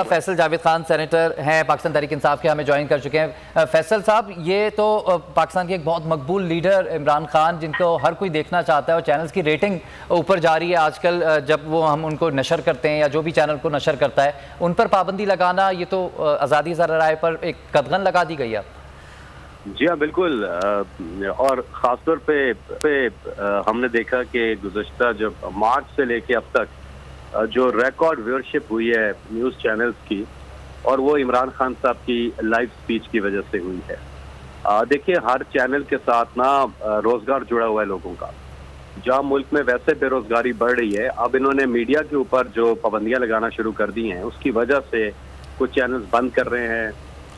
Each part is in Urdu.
فیصل جاوید خان سینیٹر ہیں پاکستان تحریک انصاف کے، ہمیں جوائن کر چکے ہیں۔ فیصل صاحب، یہ تو پاکستان کے ایک بہت مقبول لیڈر عمران خان، جن کو ہر کوئی دیکھنا چاہتا ہے اور چینلز کی ریٹنگ اوپر جا رہی ہے آج کل، جب وہ ہم ان کو نشر کرتے ہیں یا جو بھی چینل کو نشر کرتا ہے ان پر پابندی لگانا، یہ تو آزادی ذرائع پر ایک قدغن لگا دی گئی ہے۔ جی ہاں بالکل، اور خاص طور پہ ہم نے دیکھا کہ گزشتہ جب مارچ سے لے کے اب تک جو ریکارڈ ویورشپ ہوئی ہے نیوز چینلز کی، اور وہ عمران خان صاحب کی لائیو سپیچ کی وجہ سے ہوئی ہے۔ دیکھیے، ہر چینل کے ساتھ نا روزگار جڑا ہوا ہے لوگوں کا۔ جہاں ملک میں ویسے بے روزگاری بڑھ رہی ہے، اب انہوں نے میڈیا کے اوپر جو پابندیاں لگانا شروع کر دی ہیں، اس کی وجہ سے کچھ چینلز بند کر رہے ہیں۔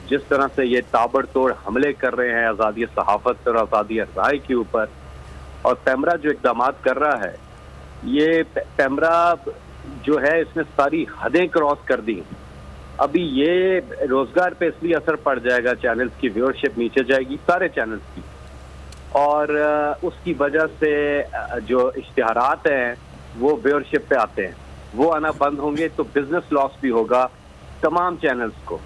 جس طرح سے یہ تابڑ توڑ حملے کر رہے ہیں آزادی صحافت اور آزادی رائے کے اوپر، اور پیمرا جو اقدامات کر رہا ہے، یہ پیمرا جو ہے اس نے ساری حدیں کراس کر دی۔ ابھی یہ روزگار پہ اس لیے اثر پڑ جائے گا، چینلز کی ویورشپ نیچے جائے گی، سارے چینلز کی، اور اس کی وجہ سے جو اشتہارات ہیں وہ ویورشپ پہ آتے ہیں، وہ آنا بند ہوں گے، تو بزنس لاس بھی ہوگا تمام چینلز کو۔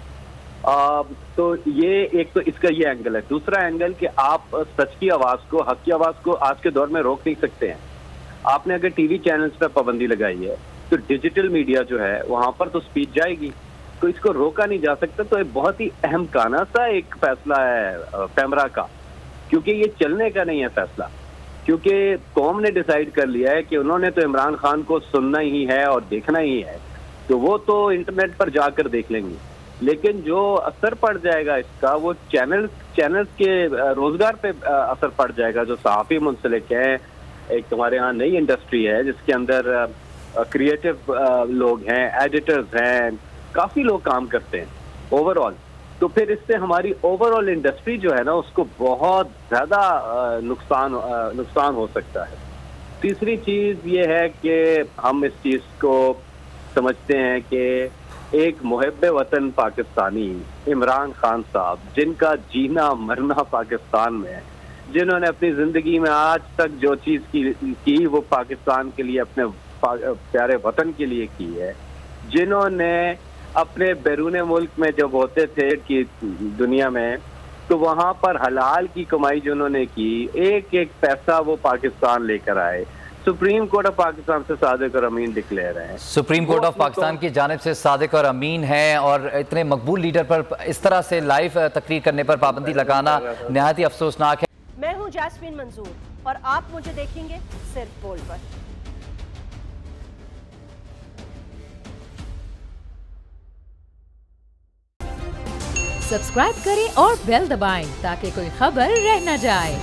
تو یہ ایک تو اس کا یہ اینگل ہے۔ دوسرا اینگل کہ آپ سچ کی آواز کو، حق کی آواز کو آج کے دور میں روک نہیں سکتے ہیں۔ آپ نے اگر ٹی وی چینلز پہ پابندی لگائی ہے تو ڈیجیٹل میڈیا جو ہے وہاں پر تو سپیچ جائے گی، تو اس کو روکا نہیں جا سکتا۔ تو ایک بہت ہی اہم کانا سا ایک فیصلہ ہے پیمرا کا، کیونکہ یہ چلنے کا نہیں ہے فیصلہ، کیونکہ قوم نے ڈیسائیڈ کر لیا ہے کہ انہوں نے تو عمران خان کو سننا ہی ہے اور دیکھنا ہی ہے، تو وہ تو انٹرنیٹ پر جا کر دیکھ لیں گے، لیکن جو اثر پڑ جائے گا اس کا، وہ چینلز کے روزگار پہ اثر پڑ جائے گا۔ جو صحافی منسلک ہیں، ایک ہمارے ہاں نئی انڈسٹری ہے جس کے اندر کریٹو لوگ ہیں، ایڈیٹرز ہیں، کافی لوگ کام کرتے ہیں اوور آل، تو پھر اس سے ہماری اوور آل انڈسٹری جو ہے نا، اس کو بہت زیادہ نقصان ہو سکتا ہے۔ تیسری چیز یہ ہے کہ ہم اس چیز کو سمجھتے ہیں کہ ایک محب وطن پاکستانی عمران خان صاحب، جن کا جینا مرنا پاکستان میں ہے، جنہوں نے اپنی زندگی میں آج تک جو چیز کی وہ پاکستان کے لیے، اپنے پیارے وطن کے لیے کی ہے، جنہوں نے اپنے بیرون ملک میں جب ہوتے تھے کہ دنیا میں، تو وہاں پر حلال کی کمائی جنہوں نے کی، ایک ایک پیسہ وہ پاکستان لے کر آئے۔ سپریم کورٹ آف پاکستان سے صادق اور امین ڈکلیئر ہیں، سپریم کورٹ آف پاکستان کی جانب سے صادق اور امین ہیں، اور اتنے مقبول لیڈر پر اس طرح سے لائیو تقریر کرنے پر پابندی لگانا نہایت ہی افسوسناک ہے۔ میں ہوں جاسمین منظور، اور آپ مجھے دیکھیں گے صرف بول پر۔ سبسکرائب کریں اور بیل دبائیں تاکہ کوئی خبر رہ نہ جائے۔